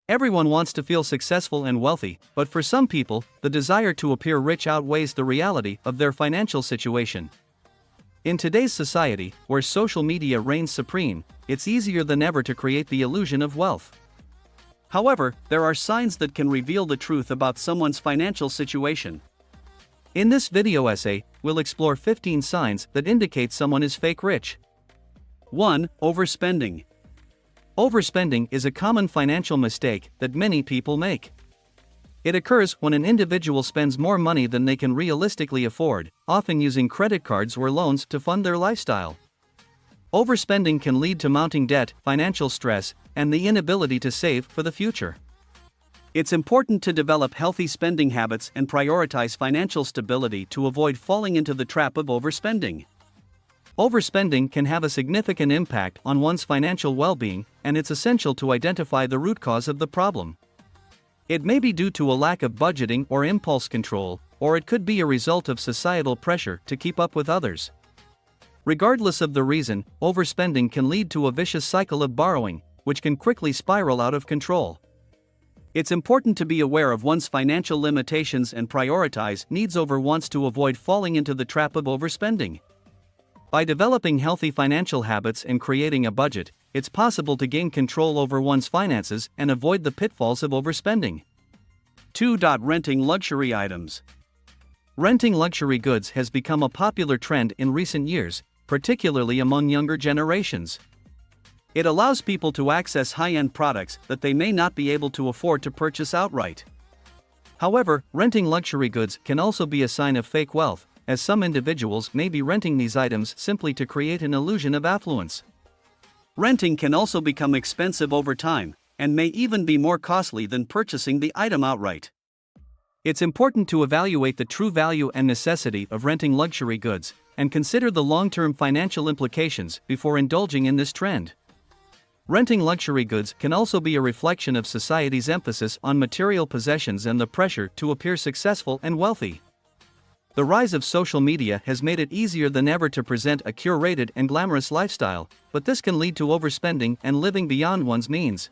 Everyone wants to feel successful and wealthy, but for some people, the desire to appear rich outweighs the reality of their financial situation. In today's society, where social media reigns supreme, it's easier than ever to create the illusion of wealth. However, there are signs that can reveal the truth about someone's financial situation. In this video essay, we'll explore 15 signs that indicate someone is fake rich. 1. Overspending. Overspending is a common financial mistake that many people make. It occurs when an individual spends more money than they can realistically afford, often using credit cards or loans to fund their lifestyle. Overspending can lead to mounting debt, financial stress, and the inability to save for the future. It's important to develop healthy spending habits and prioritize financial stability to avoid falling into the trap of overspending. Overspending can have a significant impact on one's financial well-being, and it's essential to identify the root cause of the problem. It may be due to a lack of budgeting or impulse control, or it could be a result of societal pressure to keep up with others. Regardless of the reason, overspending can lead to a vicious cycle of borrowing, which can quickly spiral out of control. It's important to be aware of one's financial limitations and prioritize needs over wants to avoid falling into the trap of overspending. By developing healthy financial habits and creating a budget, it's possible to gain control over one's finances and avoid the pitfalls of overspending. 2. Renting luxury items. Renting luxury goods has become a popular trend in recent years, particularly among younger generations. It allows people to access high-end products that they may not be able to afford to purchase outright. However, renting luxury goods can also be a sign of fake wealth, as some individuals may be renting these items simply to create an illusion of affluence. Renting can also become expensive over time, and may even be more costly than purchasing the item outright. It's important to evaluate the true value and necessity of renting luxury goods, and consider the long-term financial implications before indulging in this trend. Renting luxury goods can also be a reflection of society's emphasis on material possessions and the pressure to appear successful and wealthy. The rise of social media has made it easier than ever to present a curated and glamorous lifestyle, but this can lead to overspending and living beyond one's means.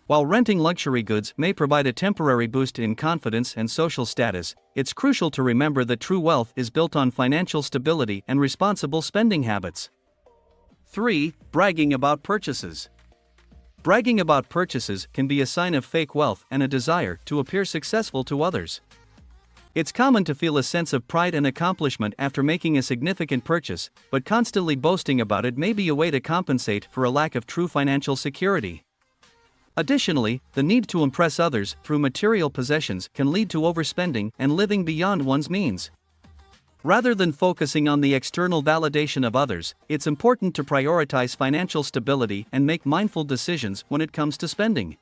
While renting luxury goods may provide a temporary boost in confidence and social status, it's crucial to remember that true wealth is built on financial stability and responsible spending habits. 3. Bragging about purchases. Bragging about purchases can be a sign of fake wealth and a desire to appear successful to others. It's common to feel a sense of pride and accomplishment after making a significant purchase, but constantly boasting about it may be a way to compensate for a lack of true financial security. Additionally, the need to impress others through material possessions can lead to overspending and living beyond one's means. Rather than focusing on the external validation of others, it's important to prioritize financial stability and make mindful decisions when it comes to spending.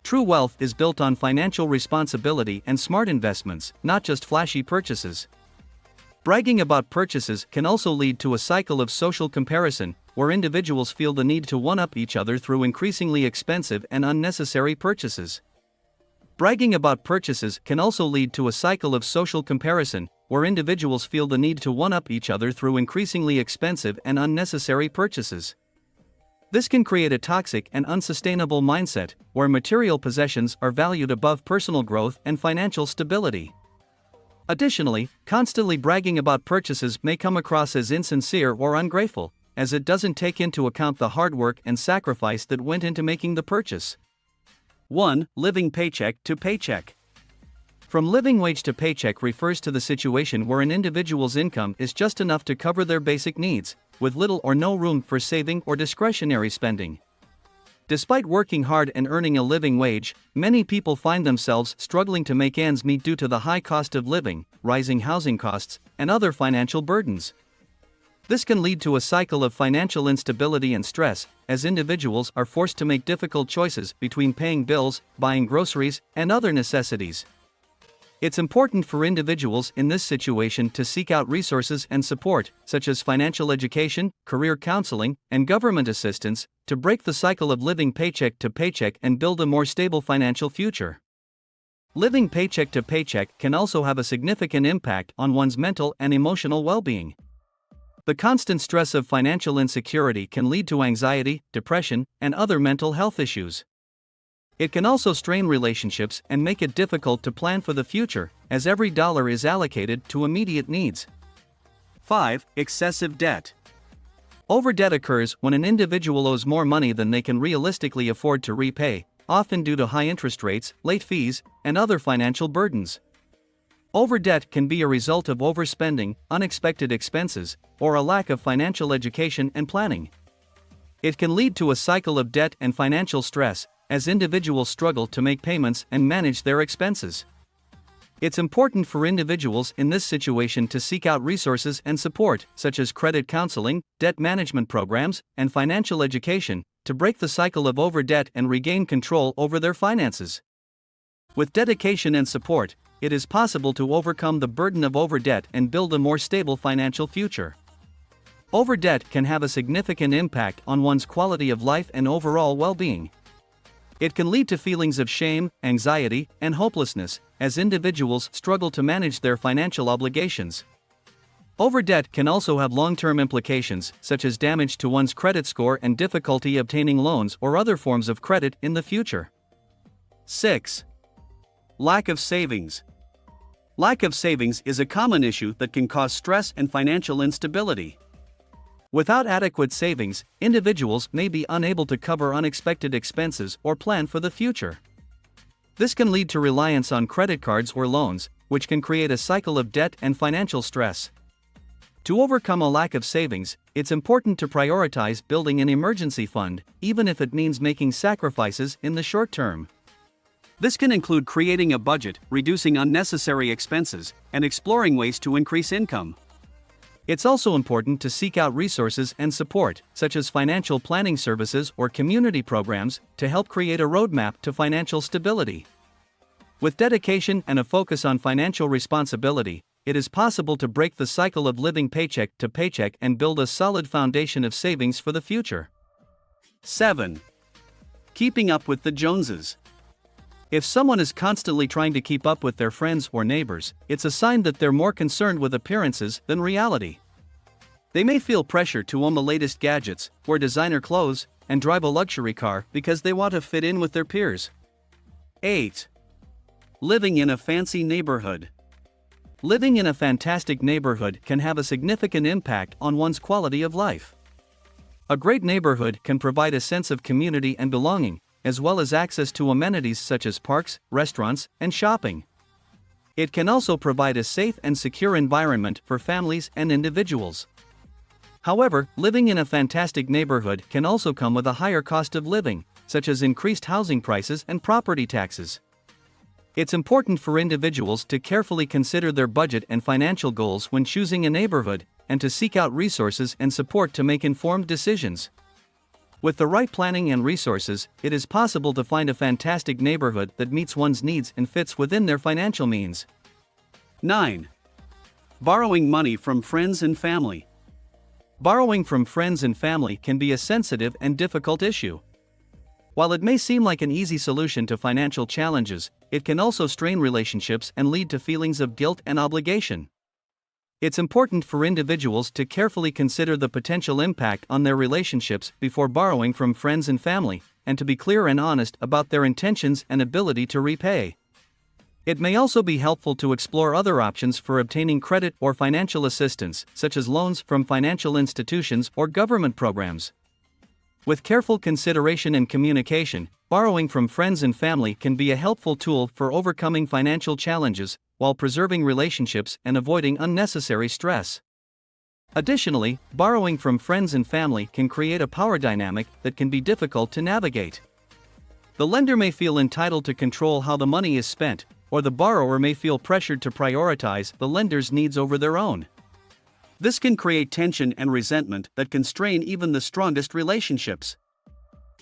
True wealth is built on financial responsibility and smart investments, not just flashy purchases. Bragging about purchases can also lead to a cycle of social comparison, where individuals feel the need to one-up each other through increasingly expensive and unnecessary purchases. Bragging about purchases can also lead to a cycle of social comparison, where individuals feel the need to one-up each other through increasingly expensive and unnecessary purchases. This can create a toxic and unsustainable mindset, where material possessions are valued above personal growth and financial stability. Additionally, constantly bragging about purchases may come across as insincere or ungrateful, as it doesn't take into account the hard work and sacrifice that went into making the purchase. 1. Living paycheck to paycheck. From living wage to paycheck refers to the situation where an individual's income is just enough to cover their basic needs, with little or no room for saving or discretionary spending. Despite working hard and earning a living wage, many people find themselves struggling to make ends meet due to the high cost of living, rising housing costs, and other financial burdens. This can lead to a cycle of financial instability and stress, as individuals are forced to make difficult choices between paying bills, buying groceries, and other necessities. It's important for individuals in this situation to seek out resources and support, such as financial education, career counseling, and government assistance, to break the cycle of living paycheck to paycheck and build a more stable financial future. Living paycheck to paycheck can also have a significant impact on one's mental and emotional well-being. The constant stress of financial insecurity can lead to anxiety, depression, and other mental health issues. It can also strain relationships and make it difficult to plan for the future, as every dollar is allocated to immediate needs. 5. Excessive debt. Overdebt occurs when an individual owes more money than they can realistically afford to repay, often due to high interest rates, late fees, and other financial burdens. Overdebt can be a result of overspending, unexpected expenses, or a lack of financial education and planning. It can lead to a cycle of debt and financial stress, as individuals struggle to make payments and manage their expenses. It's important for individuals in this situation to seek out resources and support, such as credit counseling, debt management programs, and financial education, to break the cycle of overdebt and regain control over their finances. With dedication and support, it is possible to overcome the burden of overdebt and build a more stable financial future. Overdebt can have a significant impact on one's quality of life and overall well-being. It can lead to feelings of shame, anxiety, and hopelessness, as individuals struggle to manage their financial obligations. Overdebt can also have long-term implications, such as damage to one's credit score and difficulty obtaining loans or other forms of credit in the future. 6. Lack of savings. Lack of savings is a common issue that can cause stress and financial instability. Without adequate savings, individuals may be unable to cover unexpected expenses or plan for the future. This can lead to reliance on credit cards or loans, which can create a cycle of debt and financial stress. To overcome a lack of savings, it's important to prioritize building an emergency fund, even if it means making sacrifices in the short term. This can include creating a budget, reducing unnecessary expenses, and exploring ways to increase income. It's also important to seek out resources and support, such as financial planning services or community programs, to help create a roadmap to financial stability. With dedication and a focus on financial responsibility, it is possible to break the cycle of living paycheck to paycheck and build a solid foundation of savings for the future. 7. Keeping up with the Joneses. If someone is constantly trying to keep up with their friends or neighbors, it's a sign that they're more concerned with appearances than reality. They may feel pressure to own the latest gadgets, wear designer clothes, and drive a luxury car because they want to fit in with their peers. 8. Living in a fancy neighborhood. Living in a fantastic neighborhood can have a significant impact on one's quality of life. A great neighborhood can provide a sense of community and belonging, as well as access to amenities such as parks, restaurants, and shopping. It can also provide a safe and secure environment for families and individuals. However, living in a fantastic neighborhood can also come with a higher cost of living, such as increased housing prices and property taxes. It's important for individuals to carefully consider their budget and financial goals when choosing a neighborhood, and to seek out resources and support to make informed decisions. With the right planning and resources, it is possible to find a fantastic neighborhood that meets one's needs and fits within their financial means. 9. Borrowing money from friends and family. Borrowing from friends and family can be a sensitive and difficult issue. While it may seem like an easy solution to financial challenges, it can also strain relationships and lead to feelings of guilt and obligation. It's important for individuals to carefully consider the potential impact on their relationships before borrowing from friends and family, and to be clear and honest about their intentions and ability to repay. It may also be helpful to explore other options for obtaining credit or financial assistance, such as loans from financial institutions or government programs. With careful consideration and communication, borrowing from friends and family can be a helpful tool for overcoming financial challenges, while preserving relationships and avoiding unnecessary stress. Additionally, borrowing from friends and family can create a power dynamic that can be difficult to navigate. The lender may feel entitled to control how the money is spent, or the borrower may feel pressured to prioritize the lender's needs over their own. This can create tension and resentment that can strain even the strongest relationships.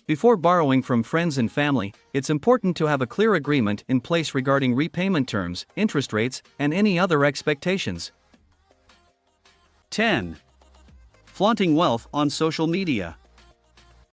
Before borrowing from friends and family, it's important to have a clear agreement in place regarding repayment terms, interest rates, and any other expectations. 10. Flaunting wealth on social media.